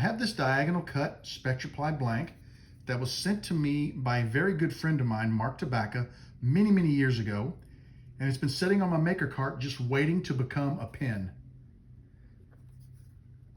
have this diagonal cut SpectraPly blank that was sent to me by a very good friend of mine, Mark Tabacca, many years ago, and it's been sitting on my maker cart just waiting to become a pen.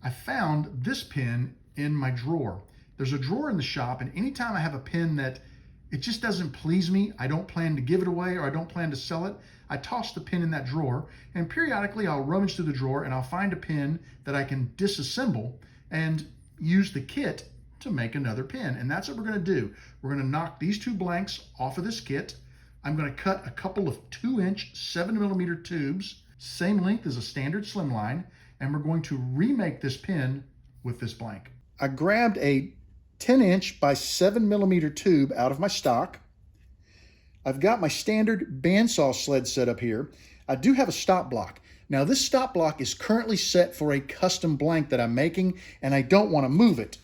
I found this pen in my drawer. There's a drawer in the shop, and anytime I have a pen that it just doesn't please me, I don't plan to give it away or I don't plan to sell it, I toss the pen in that drawer, and periodically I'll rummage through the drawer and I'll find a pen that I can disassemble and use the kit to make another pen. And that's what we're going to do. We're going to knock these two blanks off of this kit. I'm going to cut a couple of 2-inch 7mm tubes, same length as a standard slimline, and we're going to remake this pen with this blank. I grabbed a 10-inch by 7mm tube out of my stock. I've got my standard bandsaw sled set up here. I do have a stop block. Now this stop block is currently set for a custom blank that I'm making, and I don't want to move it.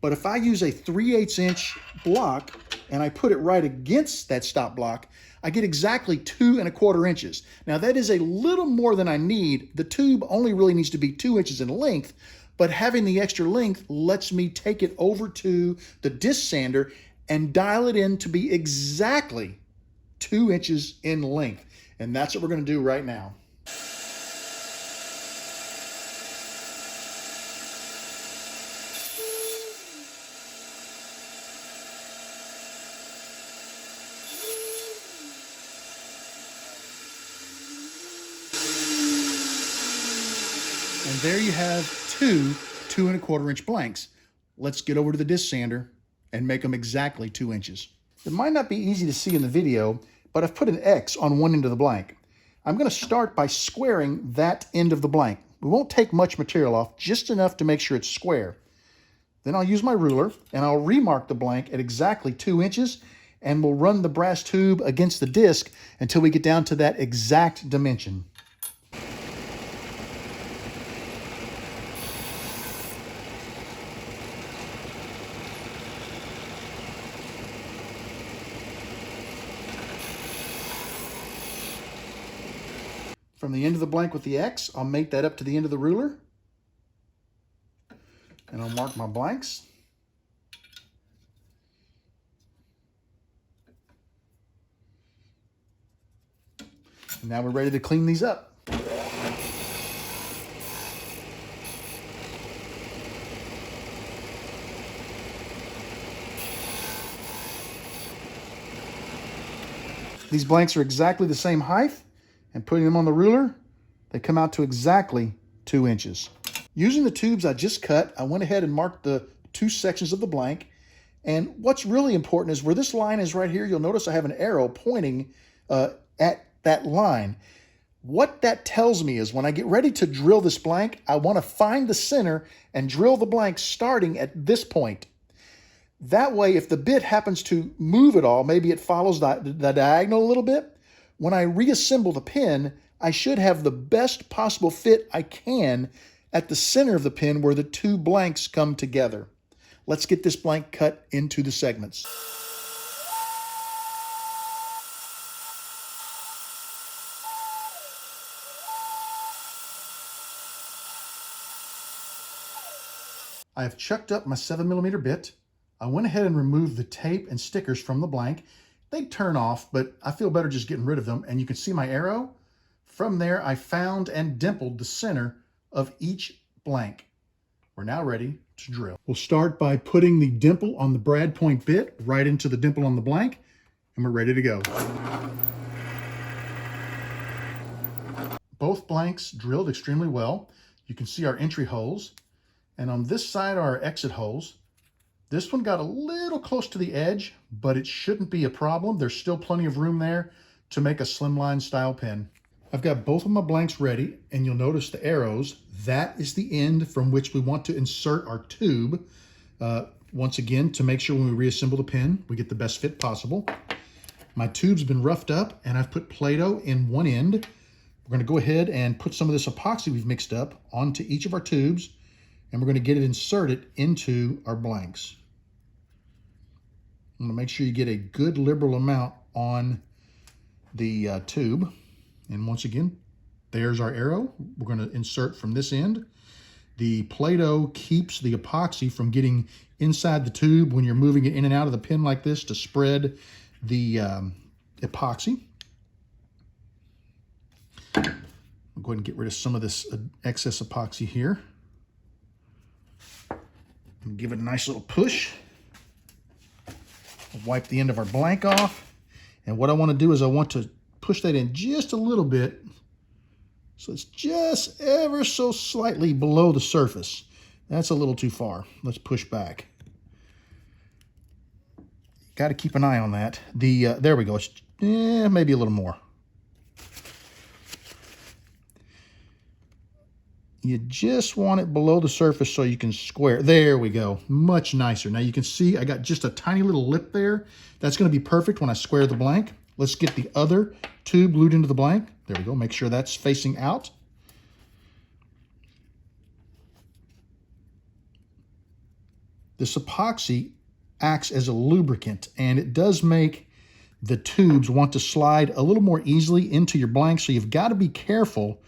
But if I use a 3/8 inch block and I put it right against that stop block, I get exactly 2 1/4 inches. Now that is a little more than I need. The tube only really needs to be 2 inches in length, but having the extra length lets me take it over to the disc sander and dial it in to be exactly 2 inches in length. And that's what we're going to do right now. And there you have two 2 1/4 inch blanks. Let's get over to the disc sander and make them exactly 2 inches. It might not be easy to see in the video, but I've put an X on one end of the blank. I'm going to start by squaring that end of the blank. We won't take much material off, just enough to make sure it's square. Then I'll use my ruler and I'll remark the blank at exactly 2 inches, and we'll run the brass tube against the disc until we get down to that exact dimension. From the end of the blank with the X, I'll make that up to the end of the ruler. And I'll mark my blanks. And now we're ready to clean these up. These blanks are exactly the same height, and putting them on the ruler, they come out to exactly 2 inches. Using the tubes I just cut, I went ahead and marked the 2 sections of the blank. And what's really important is where this line is right here, you'll notice I have an arrow pointing at that line. What that tells me is when I get ready to drill this blank, I want to find the center and drill the blank starting at this point. That way, if the bit happens to move at all, maybe it follows the diagonal a little bit, when I reassemble the pen, I should have the best possible fit I can at the center of the pen where the two blanks come together. Let's get this blank cut into the segments. I have chucked up my 7mm bit. I went ahead and removed the tape and stickers from the blank. They turn off, but I feel better just getting rid of them. And you can see my arrow. From there, I found and dimpled the center of each blank. We're now ready to drill. We'll start by putting the dimple on the brad point bit right into the dimple on the blank, and we're ready to go. Both blanks drilled extremely well. You can see our entry holes, and on this side are our exit holes. This one got a little close to the edge, but it shouldn't be a problem. There's still plenty of room there to make a slimline style pen. I've got both of my blanks ready, and you'll notice the arrows. That is the end from which we want to insert our tube. Once again, to make sure when we reassemble the pen, we get the best fit possible. My tube's been roughed up, and I've put Play-Doh in one end. We're going to go ahead and put some of this epoxy we've mixed up onto each of our tubes, and we're going to get it inserted into our blanks. I'm going to make sure you get a good liberal amount on the tube. And once again, there's our arrow. We're going to insert from this end. The Play-Doh keeps the epoxy from getting inside the tube when you're moving it in and out of the pin like this to spread the epoxy. I'll go ahead and get rid of some of this excess epoxy here. And give it a nice little push. Wipe the end of our blank off. And what I want to do is I want to push that in just a little bit, so it's just ever so slightly below the surface. That's a little too far. Let's push back. Got to keep an eye on that. There we go. It's maybe a little more. You just want it below the surface so you can square. There we go. Much nicer. Now you can see I got just a tiny little lip there. That's going to be perfect when I square the blank. Let's get the other tube glued into the blank. There we go. Make sure that's facing out. This epoxy acts as a lubricant, and it does make the tubes want to slide a little more easily into your blank, so you've got to be careful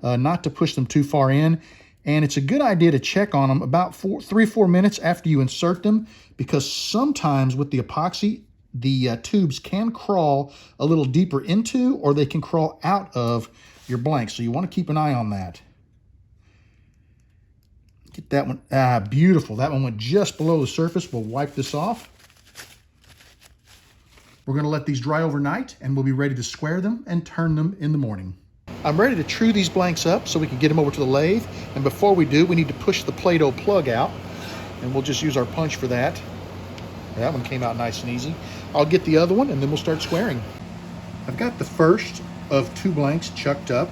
not to push them too far in. And it's a good idea to check on them about 3-4 minutes after you insert them, because sometimes with the epoxy, the tubes can crawl a little deeper into, or they can crawl out of your blank. So you want to keep an eye on that. Get that one. Beautiful. That one went just below the surface. We'll wipe this off. We're going to let these dry overnight, and we'll be ready to square them and turn them in the morning. I'm ready to true these blanks up so we can get them over to the lathe. And before we do, we need to push the Play-Doh plug out, and we'll just use our punch for that. That one came out nice and easy. I'll get the other one, and then we'll start squaring. I've got the first of 2 blanks chucked up.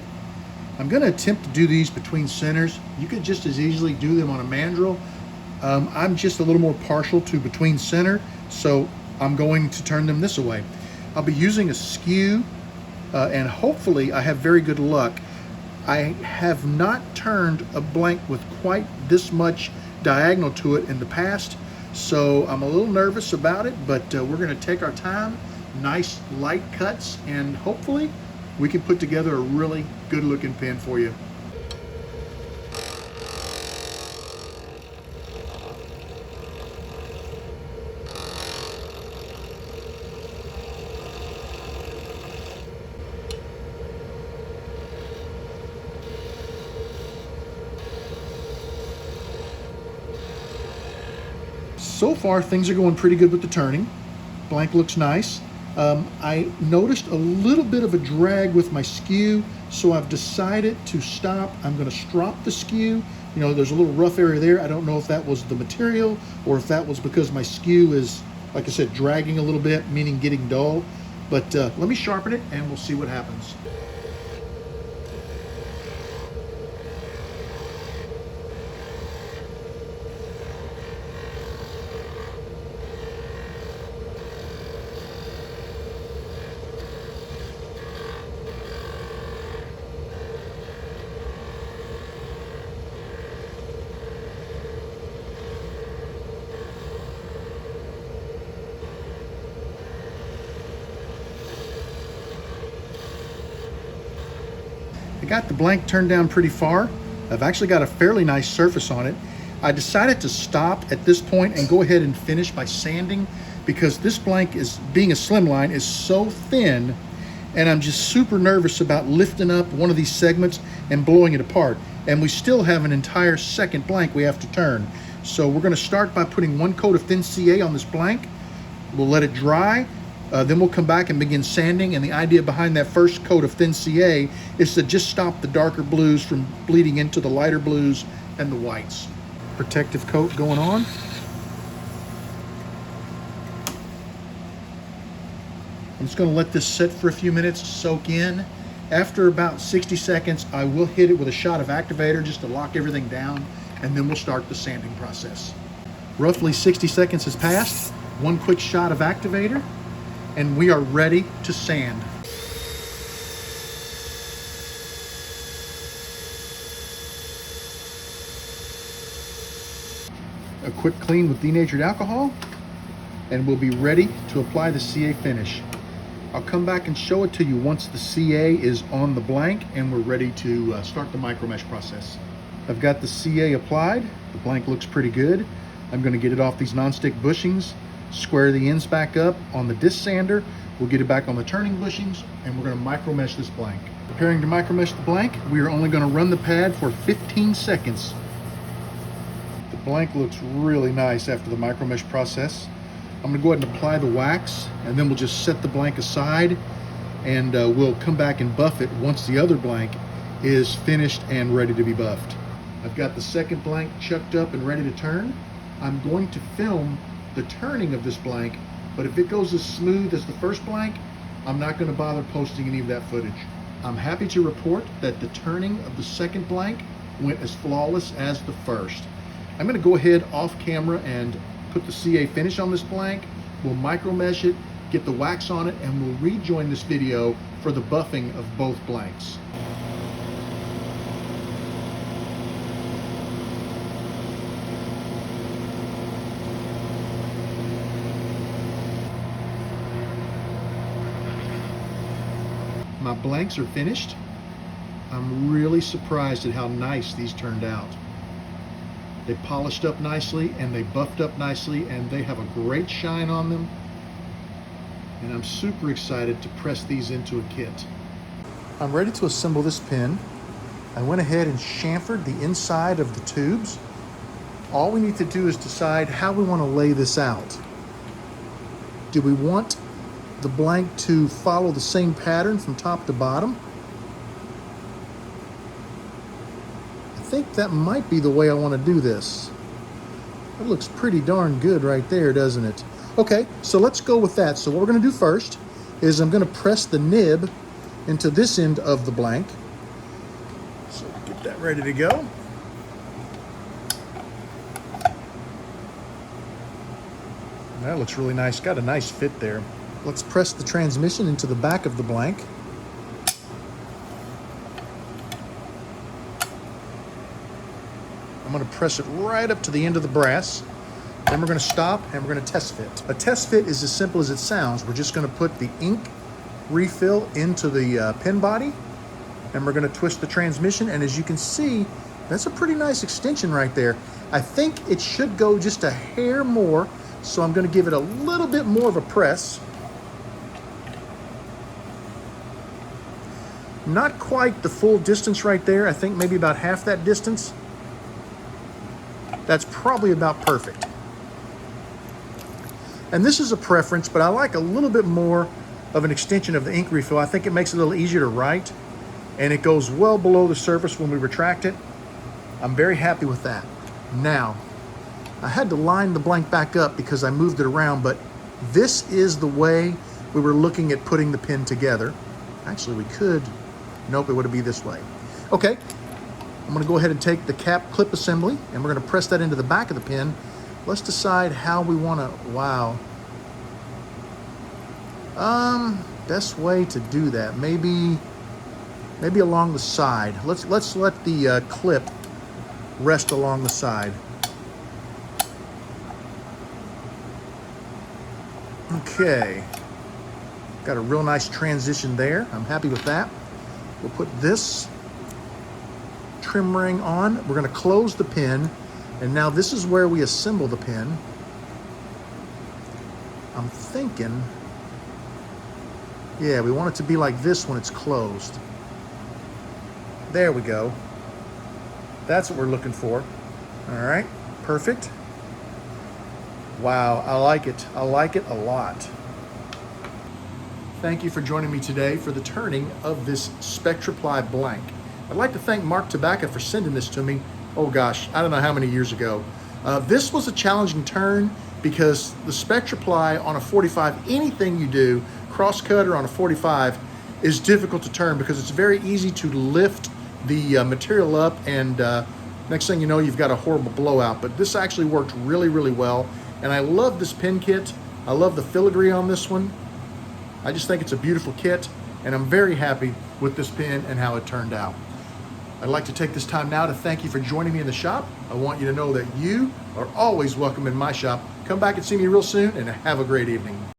I'm going to attempt to do these between centers. You could just as easily do them on a mandrel. I'm just a little more partial to between center, so I'm going to turn them this way. I'll be using a skew, and hopefully I have very good luck. I have not turned a blank with quite this much diagonal to it in the past, so I'm a little nervous about it, but we're going to take our time, nice light cuts, and hopefully we can put together a really good looking pin for you. So far, things are going pretty good with the turning. Blank looks nice. I noticed a little bit of a drag with my skew, so I've decided to stop. I'm going to strop the skew. You know, there's a little rough area there. I don't know if that was the material or if that was because my skew is, like I said, dragging a little bit, meaning getting dull. But let me sharpen it and we'll see what happens. I got the blank turned down pretty far. I've actually got a fairly nice surface on it. I decided to stop at this point and go ahead and finish by sanding, because this blank, is being a slimline, is so thin, and I'm just super nervous about lifting up one of these segments and blowing it apart. And we still have an entire second blank we have to turn. So we're going to start by putting 1 coat of thin CA on this blank. We'll let it dry. Then we'll come back and begin sanding, and the idea behind that first coat of thin CA is to just stop the darker blues from bleeding into the lighter blues and the whites. Protective coat going on. I'm just going to let this sit for a few minutes, soak in. After about 60 seconds, I will hit it with a shot of activator just to lock everything down, and then we'll start the sanding process. Roughly 60 seconds has passed. 1 quick shot of activator, and we are ready to sand. A quick clean with denatured alcohol, and we'll be ready to apply the CA finish. I'll come back and show it to you once the CA is on the blank and we're ready to start the micro mesh process. I've got the CA applied. The blank looks pretty good. I'm going to get it off these non-stick bushings, square the ends back up on the disc sander. We'll get it back on the turning bushings, and we're going to micro mesh this blank. Preparing to micro mesh the blank, we are only going to run the pad for 15 seconds. The blank looks really nice after the micro mesh process. I'm going to go ahead and apply the wax, and then we'll just set the blank aside, and we'll come back and buff it once the other blank is finished and ready to be buffed. I've got the second blank chucked up and ready to turn. I'm going to film the turning of this blank, but if it goes as smooth as the first blank, I'm not going to bother posting any of that footage. I'm happy to report that the turning of the second blank went as flawless as the first. I'm going to go ahead off camera and put the CA finish on this blank. We'll micro mesh it, get the wax on it, and we'll rejoin this video for the buffing of both blanks. My blanks are finished. I'm really surprised at how nice these turned out. They polished up nicely and they buffed up nicely, and they have a great shine on them. And I'm super excited to press these into a kit. I'm ready to assemble this pin. I went ahead and chamfered the inside of the tubes. All we need to do is decide how we want to lay this out. Do we want the blank to follow the same pattern from top to bottom? I think that might be the way I want to do this. It looks pretty darn good right there, doesn't it? Okay, so let's go with that. So what we're going to do first is I'm going to press the nib into this end of the blank. So get that ready to go. That looks really nice. Got a nice fit there. Let's press the transmission into the back of the blank. I'm going to press it right up to the end of the brass. Then we're going to stop and we're going to test fit. A test fit is as simple as it sounds. We're just going to put the ink refill into the pin body, and we're going to twist the transmission. And as you can see, that's a pretty nice extension right there. I think it should go just a hair more, so I'm going to give it a little bit more of a press. Not quite the full distance right there. I think maybe about half that distance. That's probably about perfect. And this is a preference, but I like a little bit more of an extension of the ink refill. I think it makes it a little easier to write, and it goes well below the surface when we retract it. I'm very happy with that. Now, I had to line the blank back up because I moved it around, but this is the way we were looking at putting the pin together. Actually, we could. Nope, it would be this way. Okay, I'm gonna go ahead and take the cap clip assembly, and we're gonna press that into the back of the pin. Let's decide how we wanna, wow. Best way to do that, maybe along the side. Let's let the clip rest along the side. Okay, got a real nice transition there. I'm happy with that. We'll put this trim ring on. We're going to close the pin, and now this is where we assemble the pin. I'm thinking, yeah, we want it to be like this when it's closed. There we go. That's what we're looking for. All right, perfect. Wow, I like it. I like it a lot. Thank you for joining me today for the turning of this SpectraPly blank. I'd like to thank Mark Tabaka for sending this to me. Oh gosh, I don't know how many years ago. This was a challenging turn because the SpectraPly on a 45, anything you do, cross cutter on a 45, is difficult to turn because it's very easy to lift the material up, and next thing you know, you've got a horrible blowout. But this actually worked really, really well. And I love this pin kit. I love the filigree on this one. I just think it's a beautiful kit, and I'm very happy with this pin and how it turned out. I'd like to take this time now to thank you for joining me in the shop. I want you to know that you are always welcome in my shop. Come back and see me real soon, and have a great evening.